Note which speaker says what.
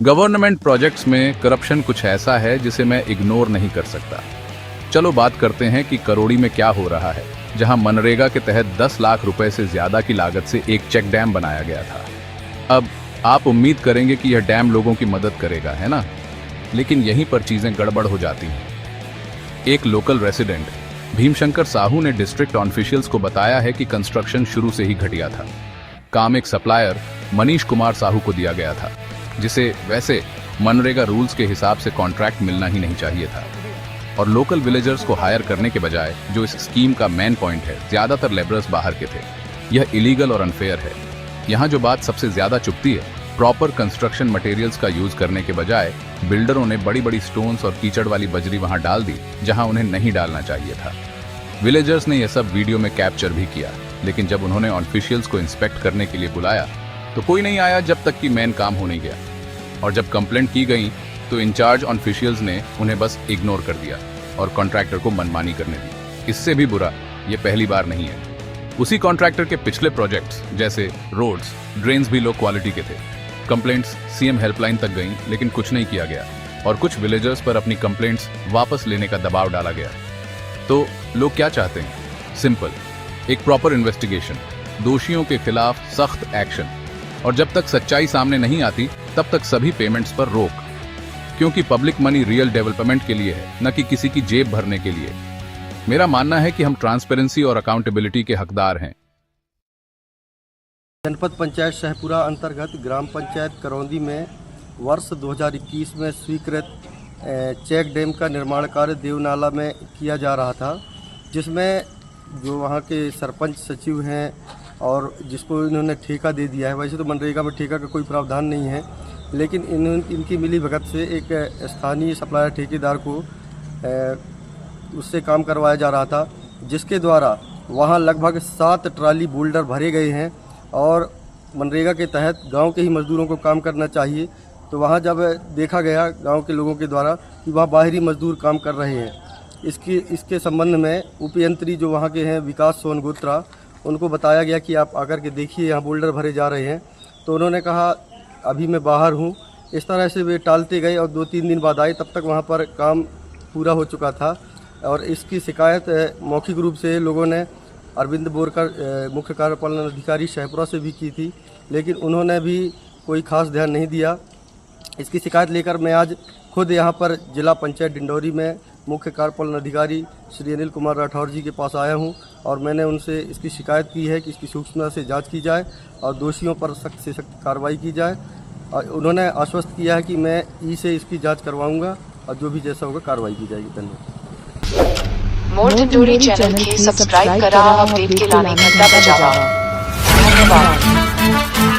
Speaker 1: Government projects में corruption कुछ ऐसा है जिसे मैं इग्नोर नहीं कर सकता। चलो बात करते हैं कि करोड़ी में क्या हो रहा है, जहां मनरेगा के तहत 10 लाख रुपए से ज्यादा की लागत से एक चेक डैम बनाया गया था। अब आप उम्मीद करेंगे कि यह डैम लोगों की मदद करेगा, है ना? लेकिन यहीं पर चीजें गड़बड़ हो जाती हैं। एक लोकल रेसिडेंट भीमशंकर साहू ने डिस्ट्रिक्ट ऑफिशियल्स को बताया है कि कंस्ट्रक्शन शुरू से ही घटिया था। काम एक सप्लायर मनीष कुमार साहू को दिया गया था, जिसे वैसे मनरेगा रूल्स के हिसाब से कॉन्ट्रैक्ट मिलना ही नहीं चाहिए था। और लोकल विलेजर्स को हायर करने के बजाय, जो इस स्कीम का मेन पॉइंट है, ज्यादातर लेबरर्स बाहर के थे। यह इलीगल और अनफेयर है। यहाँ जो बात सबसे ज्यादा चुभती है, प्रॉपर कंस्ट्रक्शन मटेरियल्स का यूज करने के बजाय बिल्डरों ने बड़ी बड़ी स्टोन्स और कीचड़ वाली बजरी वहां डाल दी जहां उन्हें नहीं डालना चाहिए था। विलेजर्स ने यह सब वीडियो में कैप्चर भी किया, लेकिन जब उन्होंने ऑफिशियल्स को इंस्पेक्ट करने के लिए बुलाया तो कोई नहीं आया जब तक कि मेन काम हो नहीं गया। और जब कंप्लेंट की गई तो इंचार्ज ऑफिशियल्स ने उन्हें बस इग्नोर कर दिया और कॉन्ट्रैक्टर को मनमानी करने दी। इससे भी बुरा ये पहली बार नहीं है। उसी कॉन्ट्रैक्टर के पिछले प्रोजेक्ट्स जैसे रोड्स, ड्रेन्स भी लो क्वालिटी के थे। कंप्लेंट्स सीएम हेल्पलाइन तक गईं, लेकिन कुछ नहीं किया गया और कुछ विलेजर्स पर अपनी कंप्लेंट्स वापस लेने का दबाव डाला गया। तो लोग क्या चाहते हैं? सिंपल, एक प्रॉपर इन्वेस्टिगेशन, दोषियों के खिलाफ सख्त एक्शन, और जब तक सच्चाई सामने नहीं आती तब तक सभी पेमेंट्स पर रोक, क्योंकि पब्लिक मनी रियल डेवलपमेंट के लिए है, न कि किसी की जेब भरने के लिए। मेरा मानना है कि हम ट्रांसपेरेंसी और अकाउंटेबिलिटी के हकदार हैं।
Speaker 2: जनपद पंचायत शहपुरा अंतर्गत ग्राम पंचायत करौंदी में वर्ष 2021 में स्वीकृत चेक डैम का निर्माण कार्य देवनाला में किया जा रहा था, जिसमें जो वहाँ के सरपंच सचिव हैं और जिसको इन्होंने ठेका दे दिया है। वैसे तो मनरेगा में ठेका का कोई प्रावधान नहीं है, लेकिन इनकी मिली भगत से एक स्थानीय सप्लायर ठेकेदार को उससे काम करवाया जा रहा था, जिसके द्वारा वहाँ लगभग 7 ट्राली बोल्डर भरे गए हैं। और मनरेगा के तहत गांव के ही मजदूरों को काम करना चाहिए, तो वहाँ जब देखा गया गांव के लोगों के द्वारा कि वहाँ बाहरी मजदूर काम कर रहे हैं, इसके संबंध में उपयंत्री जो वहाँ के हैं विकास सोनगोत्रा, उनको बताया गया कि आप आकर के देखिए यहाँ बोल्डर भरे जा रहे हैं। तो उन्होंने कहा अभी मैं बाहर हूँ। इस तरह से वे टालते गए और 2-3 दिन बाद आए, तब तक वहाँ पर काम पूरा हो चुका था। और इसकी शिकायत मौखिक रूप से लोगों ने अरविंद बोरकर मुख्य कार्यपालन अधिकारी शहपुरा से भी की थी, लेकिन उन्होंने भी कोई खास ध्यान नहीं दिया। इसकी शिकायत लेकर मैं आज खुद यहाँ पर जिला पंचायत डिंडौरी में मुख्य कार्यपालन अधिकारी श्री अनिल कुमार राठौर जी के पास आया हूँ और मैंने उनसे इसकी शिकायत की है कि इसकी सूक्ष्मता से जांच की जाए और दोषियों पर सख्त से सख्त कार्रवाई की जाए। और उन्होंने आश्वस्त किया है कि मैं ई से इसकी जाँच करवाऊँगा और जो भी जैसा होगा कार्रवाई की जाएगी। धन्यवाद।
Speaker 3: मोर टिटोरी चैनल के सब्सक्राइब करा, अपडेट के लाने घंटा बजावा। धन्यवाद।